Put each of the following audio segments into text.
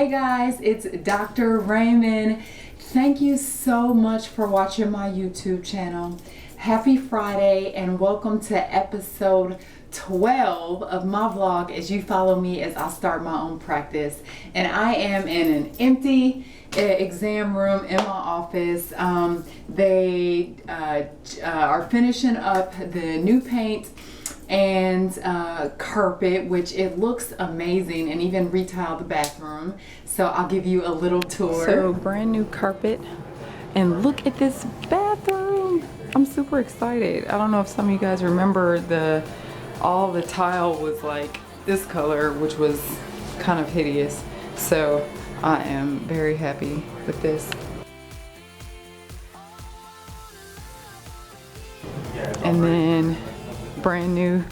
Hey guys, it's Dr. Raymond. Thank you so much for watching my YouTube channel. Happy Friday and welcome to episode 12 of my vlog as you follow me as I start my own practice. And I am in an empty exam room in my office. They are finishing up the new paint and carpet, which it looks amazing, and even retiled the bathroom. So I'll give you a little tour. So brand new carpet, and look at this bathroom. I'm super excited. I don't know if some of you guys remember all the tile was like this color, which was kind of hideous. So I am very happy with this. And then brand new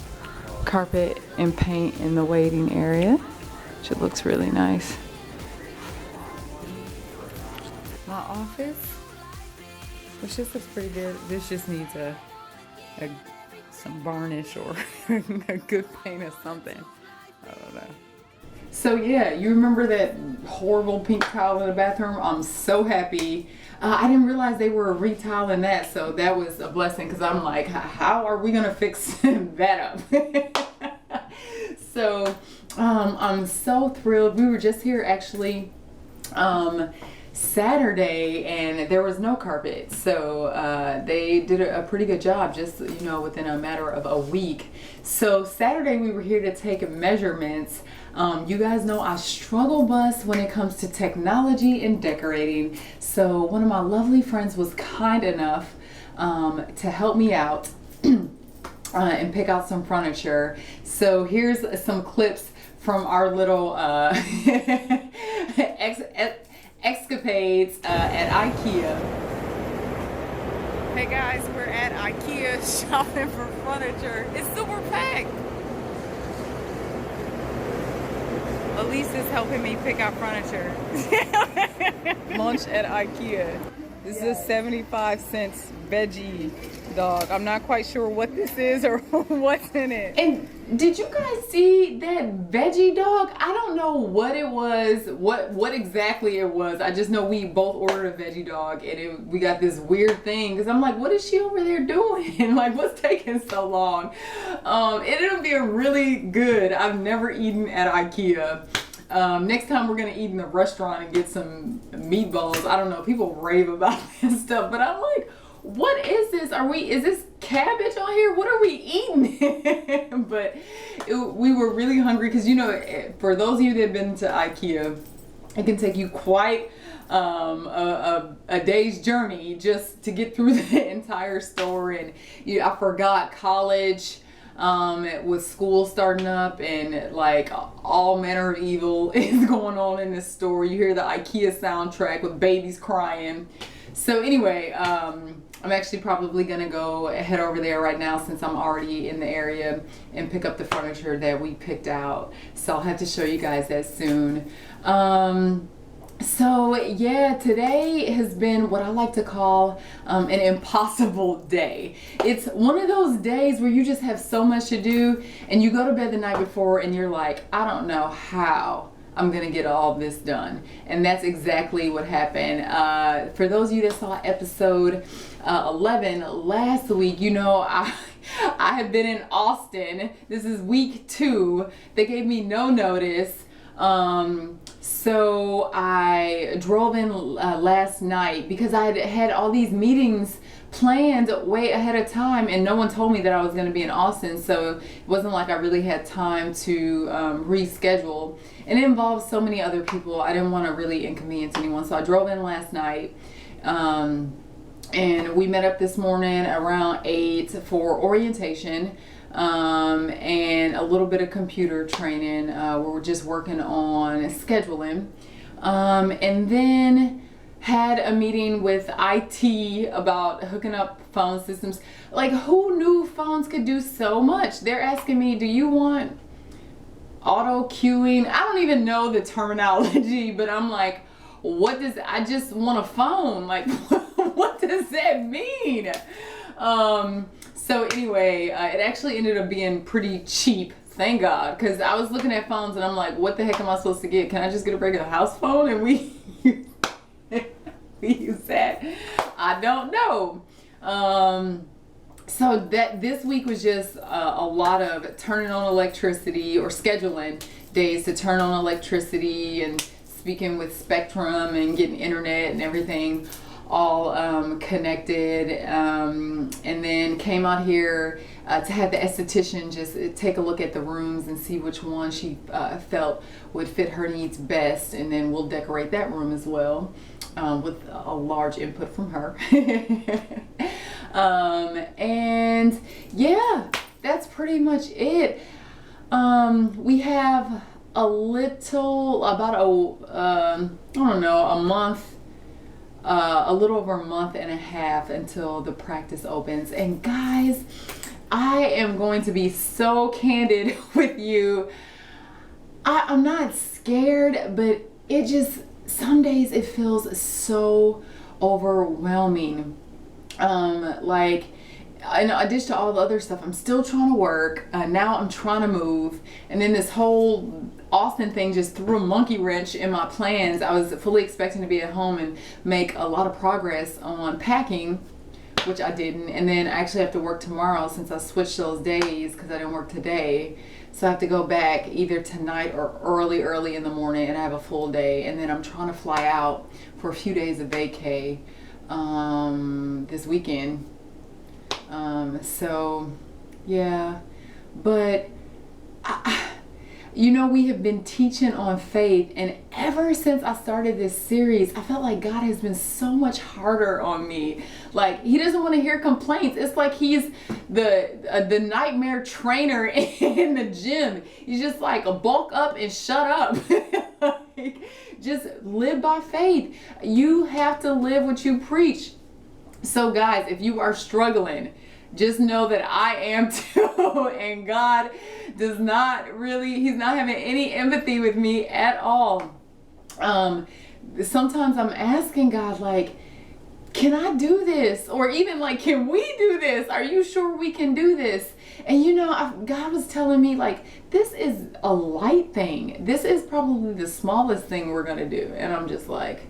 carpet and paint in the waiting area, which it looks really nice. My office, which just looks pretty good. This just needs some varnish or a good paint or something. I don't know. So yeah, you remember that horrible pink tile in the bathroom? I'm so happy. I didn't realize they were retiling that, so that was a blessing, because I'm like, how are we gonna fix that up? So I'm so thrilled. We were just here actually Saturday, and there was no carpet, so they did a pretty good job, just within a matter of a week. So Saturday we were here to take measurements. You guys know I struggle bus when it comes to technology and decorating, so one of my lovely friends was kind enough to help me out and pick out some furniture. So here's some clips from our little escapades at Ikea. Hey guys, we're at Ikea shopping for furniture. It's super packed. Elise is helping me pick out furniture. Lunch at Ikea. This is a 75-cent veggie dog. I'm not quite sure what this is or what's in it. And did you guys see that veggie dog? I don't know what it was, what exactly it was. I just know we both ordered a veggie dog, and we got this weird thing, because I'm like, what is she over there doing? Like, what's taking so long? It ended up being really good. I've never eaten at Ikea. Next time we're gonna eat in the restaurant and get some meatballs. I don't know, people rave about this stuff, but I'm like, what is this? Is this cabbage on here? What are we eating? But we were really hungry, because for those of you that have been to Ikea, it can take you quite a day's journey just to get through the entire store. And I forgot college with school starting up, and like all manner of evil is going on in this store. You hear the Ikea soundtrack with babies crying. So anyway, I'm actually probably gonna head over there right now, since I'm already in the area, and pick up the furniture that we picked out. So I'll have to show you guys that soon. So yeah, today has been what I like to call an impossible day. It's one of those days where you just have so much to do, and you go to bed the night before and you're like, I don't know how I'm gonna get all this done. And that's exactly what happened. For those of you that saw episode 11 last week, I have been in Austin. This is week 2. They gave me no notice. So I drove in last night, because I had all these meetings planned way ahead of time, and no one told me that I was going to be in Austin, so it wasn't like I really had time to reschedule. And it involves so many other people, I didn't want to really inconvenience anyone, so I drove in last night. And we met up this morning around 8 for orientation. And a little bit of computer training where we're just working on scheduling, and then had a meeting with IT about hooking up phone systems. Like, who knew phones could do so much? They're asking me, do you want auto queuing? I don't even know the terminology, but I'm like, I just want a phone. Like, what does that mean? So anyway, it actually ended up being pretty cheap, Thank God, because I was looking at phones and I'm like, what the heck am I supposed to get? Can I just get a regular house phone and we use that? I don't know. So that this week was just a lot of turning on electricity, or scheduling days to turn on electricity, and speaking with Spectrum and getting internet and everything all connected, and then came out here to have the esthetician just take a look at the rooms and see which one she felt would fit her needs best, and then we'll decorate that room as well, with a large input from her. And yeah, that's pretty much it. We have a little, about I don't know, a month, a little over a month and a half until the practice opens. And guys, I am going to be so candid with you. I'm not scared, but it just, some days it feels so overwhelming. Like, in addition to all the other stuff, I'm still trying to work. Now I'm trying to move. And then this whole Austin thing just threw a monkey wrench in my plans. I was fully expecting to be at home and make a lot of progress on packing, which I didn't. And then I actually have to work tomorrow since I switched those days because I didn't work today. So I have to go back either tonight or early in the morning, and I have a full day. And then I'm trying to fly out for a few days of vacay this weekend. So yeah, but you know, we have been teaching on faith, and ever since I started this series, I felt like God has been so much harder on me. Like, he doesn't want to hear complaints. It's like he's the nightmare trainer in the gym. He's just like, bulk up and shut up. Like, just live by faith. You have to live what you preach. So guys, if you are struggling, just know that I am too, and God does not really, he's not having any empathy with me at all. Sometimes I'm asking God, like, can I do this? Or even like, can we do this? Are you sure we can do this? And you know, God was telling me, like, this is a light thing. This is probably the smallest thing we're gonna do. And I'm just like,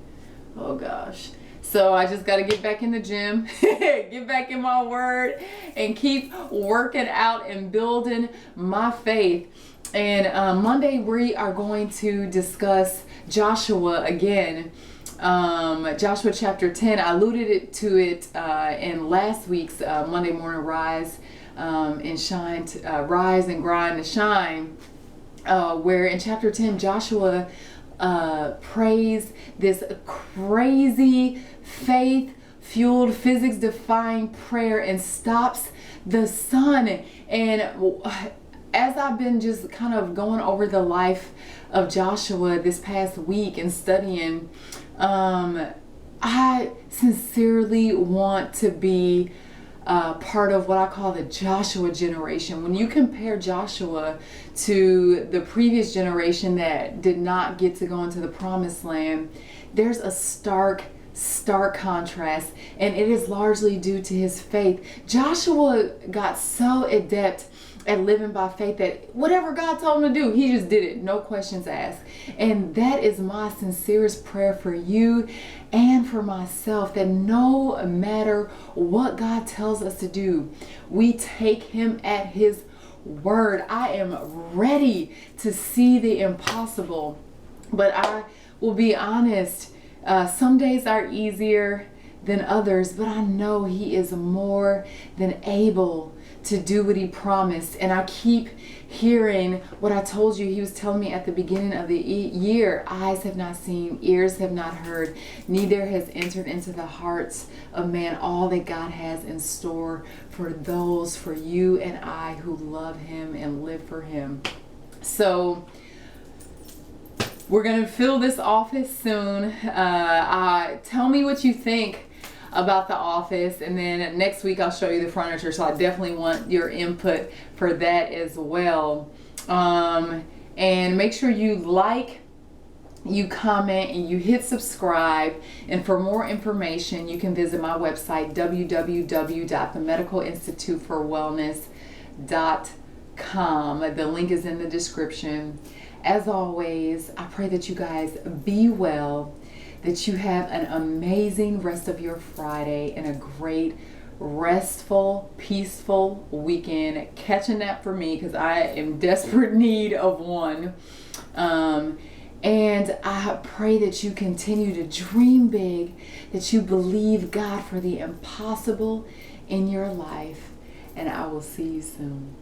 oh gosh. So I just got to get back in the gym, get back in my word, and keep working out and building my faith. And Monday we are going to discuss Joshua again. Joshua chapter 10. I alluded to it in last week's Monday Morning Rise and Shine, Rise and Grind and Shine, where in chapter 10 Joshua prays this crazy faith-fueled, physics-defying prayer and stops the sun. And as I've been just kind of going over the life of Joshua this past week and studying, I sincerely want to be part of what I call the Joshua generation. When you compare Joshua to the previous generation that did not get to go into the promised land, there's a stark contrast, and it is largely due to his faith. Joshua got so adept at living by faith that whatever God told him to do, he just did it, no questions asked. And that is my sincerest prayer for you and for myself, that no matter what God tells us to do, we take him at his word. I am ready to see the impossible, but I will be honest, some days are easier than others, but I know he is more than able to do what he promised. And I keep hearing what I told you he was telling me at the beginning of the year. Eyes have not seen, ears have not heard, neither has entered into the hearts of man all that God has in store for those, for you and I, who love him and live for him. So we're gonna fill this office soon. Tell me what you think about the office, and then next week I'll show you the furniture, so I definitely want your input for that as well. And make sure you like, you comment, and you hit subscribe. And for more information, you can visit my website, www.themedicalinstituteforwellness.com. The link is in the description. As always, I pray that you guys be well, that you have an amazing rest of your Friday and a great, restful, peaceful weekend. Catch a nap for me because I am desperate need of one. And I pray that you continue to dream big, that you believe God for the impossible in your life. And I will see you soon.